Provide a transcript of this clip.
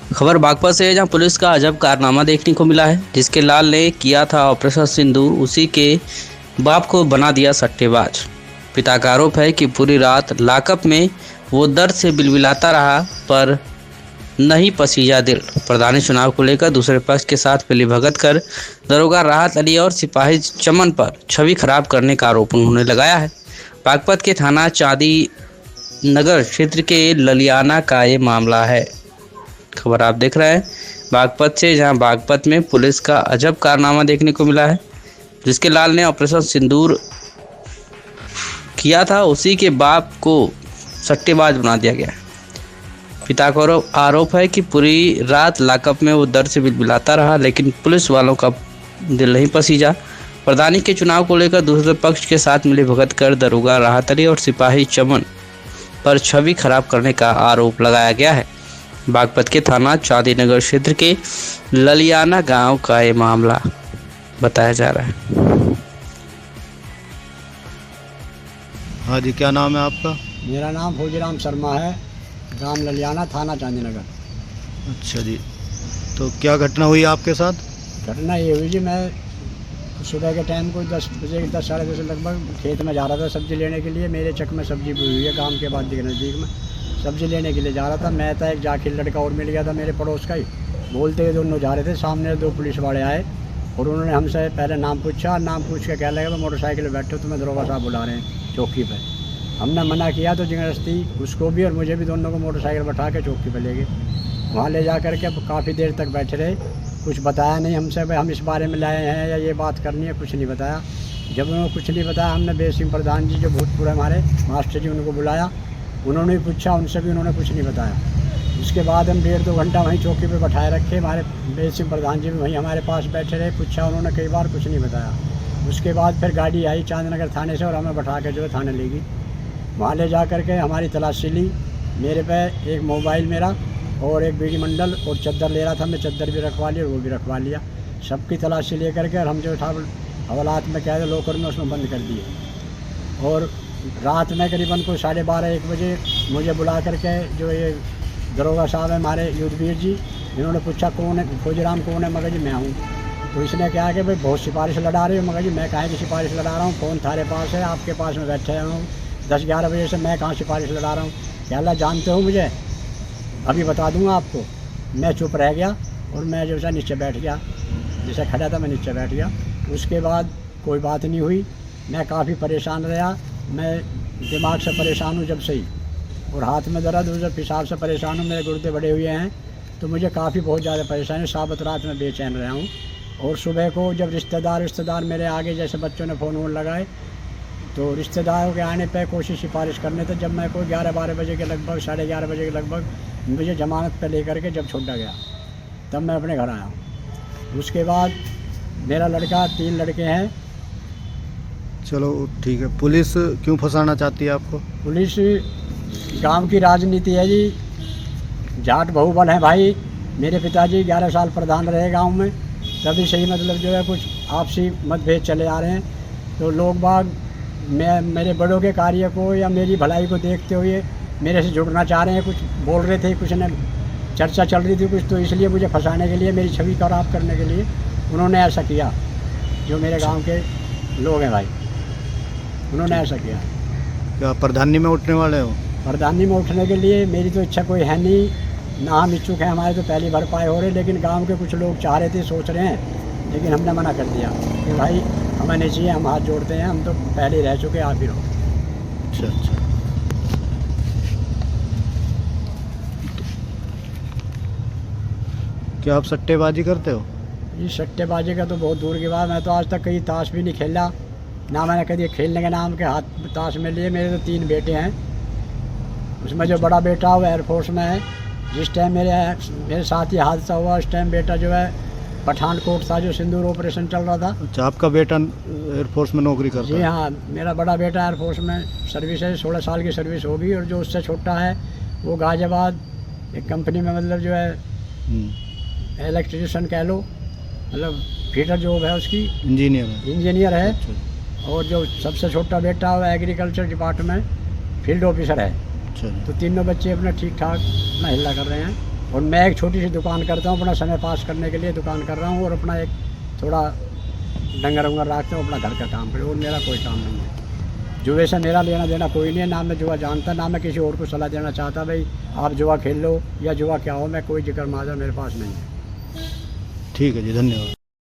खबर बागपत से है, जहां पुलिस का अजब कारनामा देखने को मिला है। जिसके लाल ने किया था ऑपरेशन सिंदूर, उसी के बाप को बना दिया सट्टेबाज। पिता का आरोप है कि पूरी रात लॉकअप में वो दर्द से बिलबिलाता रहा, पर नहीं पसीजा दिल। प्रधानी चुनाव को लेकर दूसरे पक्ष के साथ मिलीभगत कर दरोगा राहत अली और सिपाही चमन पर छवि खराब करने का आरोप उन्होंने लगाया है। बागपत के थाना चांदी नगर क्षेत्र के ललियाना का ये मामला है। खबर आप देख रहे हैं बागपत से, जहां बागपत में पुलिस का अजब कारनामा देखने को मिला है। जिसके लाल ने ऑपरेशन सिंदूर किया था, उसी के बाप को सट्टेबाज बना दिया गया। पिता का आरोप है कि पूरी रात लॉकअप में वो दर्द से बिलबिलाता रहा, लेकिन पुलिस वालों का दिल नहीं पसीजा। प्रधानी के चुनाव को लेकर दूसरे पक्ष के साथ मिलीभगत कर दरोगा राहत अली और सिपाही चमन पर छवि खराब करने का आरोप लगाया गया है। बागपत के थाना चांदी नगर क्षेत्र के ललियाना गांव का ये मामला बताया जा रहा है। हाँ जी, क्या नाम है आपका? मेरा नाम फौजीराम शर्मा है, ग्राम ललियाना, थाना चांदी नगर। अच्छा जी, तो क्या घटना हुई आपके साथ? घटना ये हुई जी, मैं सुबह के टाइम को 10 बजे 10 साढ़े 10 लगभग खेत में जा रहा था सब्ज़ी लेने के लिए। मेरे चक में सब्ज़ी बोई हुई है, गांव के बाद के नज़दीक में सब्ज़ी लेने के लिए जा रहा था। मैं था, एक जाखिर लड़का और मिल गया था मेरे पड़ोस का ही। बोलते हुए दोनों जा रहे थे, सामने 2 पुलिस वाले आए और उन्होंने हमसे पहले नाम पूछा। नाम पूछ के क्या लगा, मोटरसाइकिल पर बैठो, तुम्हें दरोगा साहब बुला रहे हैं चौकी पर। हमने मना किया तो जबरदस्ती उसको भी और मुझे भी, दोनों को मोटरसाइकिल बैठा के चौकी पर ले गए। वहाँ ले जा कर के काफ़ी देर तक बैठे रहे। कुछ बताया नहीं हमसे, भाई हम इस बारे में लाए हैं या ये बात करनी है, कुछ नहीं बताया। जब उन्होंने कुछ नहीं बताया, हमने बेस सिंह प्रधान जी जो भूतपूर्व हमारे मास्टर जी, उनको बुलाया। उन्होंने भी पूछा, उनसे भी उन्होंने कुछ नहीं बताया। उसके बाद हम 1.5-2 घंटा वहीं चौकी पे बैठाए रखे। हमारे बेस सिंह प्रधान जी भी वहीं हमारे पास बैठे रहे। पूछा उन्होंने कई बार, कुछ नहीं बताया। उसके बाद फिर गाड़ी आई चांदनगर थाने से और हमें बैठा के जो है थाने ले गई। वहाँ ले जा कर के हमारी तलाशी ली। मेरे पे एक मोबाइल मेरा और एक बीड़ी मंडल और चद्दर ले रहा था, मैं चद्दर भी रखवा ली और वो भी रखवा लिया। सबकी तलाशी ले करके और हम जो था हवालात में कह दे लोकर में, उसमें बंद कर दिए। और रात में करीबन को 12:30-1 बजे मुझे बुला करके जो ये दरोगा साहब है हमारे युद्धवीर जी, इन्होंने पूछा कौन है, फौजीराम कौन है? मगर जी मैं हूँ। तो इसने क्या कि भाई बहुत सिफारिश लड़ा रहे हो। मगर जी मैं कहाँ की सिफारिश लड़ा रहा हूँ, फ़ोन थारे पास है, आपके पास में बैठे हूँ 10-11 बजे से, मैं कहाँ सिफारिश लड़ा रहा हूँ? क्या अल्लाह जानते हो मुझे? अभी बता दूंगा आपको। मैं चुप रह गया और मैं जो सा नीचे बैठ गया, जैसे खड़ा था मैं नीचे बैठ गया। उसके बाद कोई बात नहीं हुई। मैं काफ़ी परेशान रहा, मैं दिमाग से परेशान हूँ जब से ही, और हाथ में दर्द हो, जब पेशाब से परेशान हूँ, मेरे गुर्दे बड़े हुए हैं, तो मुझे काफ़ी बहुत ज़्यादा परेशानी। साबत रात में बेचैन रहा हूँ। और सुबह को जब रिश्तेदार मेरे आगे, जैसे बच्चों ने फ़ोन वोन लगाए, तो रिश्तेदारों के आने पे कोशिश सिफारिश करने थे। जब मैं को 11-12 बजे के लगभग, 11:30 बजे के लगभग मुझे जमानत पे लेकर के जब छोड़ा गया, तब मैं अपने घर आया। उसके बाद मेरा लड़का, 3 लड़के हैं। चलो ठीक है, पुलिस क्यों फंसाना चाहती है आपको? पुलिस गांव की राजनीति है जी, जाट बहुबल है भाई। मेरे पिताजी 11 साल प्रधान रहे गांव में, तभी सही मतलब जो है कुछ आपसी मतभेद चले आ रहे हैं। तो लोग बाग मेरे बड़ों के कार्य को या मेरी भलाई को देखते हुए मेरे से जुड़ना चाह रहे हैं। कुछ बोल रहे थे, कुछ ने चर्चा चल रही थी कुछ, तो इसलिए मुझे फंसाने के लिए, मेरी छवि खराब करने के लिए उन्होंने ऐसा किया। जो मेरे गांव के लोग हैं भाई, उन्होंने ऐसा किया। क्या प्रधानी में उठने वाले हो? प्रधानी में उठने के लिए मेरी तो इच्छा कोई है नहीं, ना हम इच्छुक हैं। हमारे तो पहली भरपाई हो रही, लेकिन गांव के कुछ लोग चाह रहे थे, सोच रहे हैं, लेकिन हमने मना कर दिया कि भाई हमें नहीं चाहिए, हम हाथ जोड़ते हैं, हम तो पहले ही रह चुके, आप ही रहो। अच्छा। क्या आप सट्टेबाजी करते हो? ये सट्टेबाजी का तो बहुत दूर की बात। मैं तो आज तक कहीं ताश भी नहीं खेला, ना मैंने कभी खेलने के नाम के हाथ ताश में लिए। मेरे तो 3 बेटे हैं। उसमें जो बड़ा बेटा वो एयरफोर्स में है। जिस टाइम मेरे साथ ही हादसा हुआ, उस टाइम बेटा जो है पठानकोट था, जो सिंदूर ऑपरेशन चल रहा था। अच्छा, आपका बेटा एयरफोर्स में नौकरी करता है? जी हाँ, मेरा बड़ा बेटा एयरफोर्स में सर्विस है, 16 साल की सर्विस होगी। और जो उससे छोटा है वो गाजियाबाद एक कंपनी में, मतलब जो है इलेक्ट्रिशियन कह लो, मतलब फीटर जॉब है उसकी, इंजीनियर है। अच्छा। और जो सबसे छोटा बेटा वो एग्रीकल्चर डिपार्टमेंट फील्ड ऑफिसर है। अच्छा। तो तीनों बच्चे अपना ठीक ठाक अपना हिल्ला कर रहे हैं। और मैं एक छोटी सी दुकान करता हूँ, अपना समय पास करने के लिए दुकान कर रहा हूँ और अपना एक थोड़ा डंगर वंगर रखता हूँ, अपना घर का काम करूँ और मेरा कोई काम नहीं है। जुए से मेरा लेना देना कोई नहीं है, ना मैं जुआ जानता, ना मैं किसी और को सलाह देना चाहता भाई आप जुआ खेल लो या जुआ क्या हो, मैं कोई जिक्र माजरा मेरे पास नहीं है। ठीक है जी, धन्यवाद।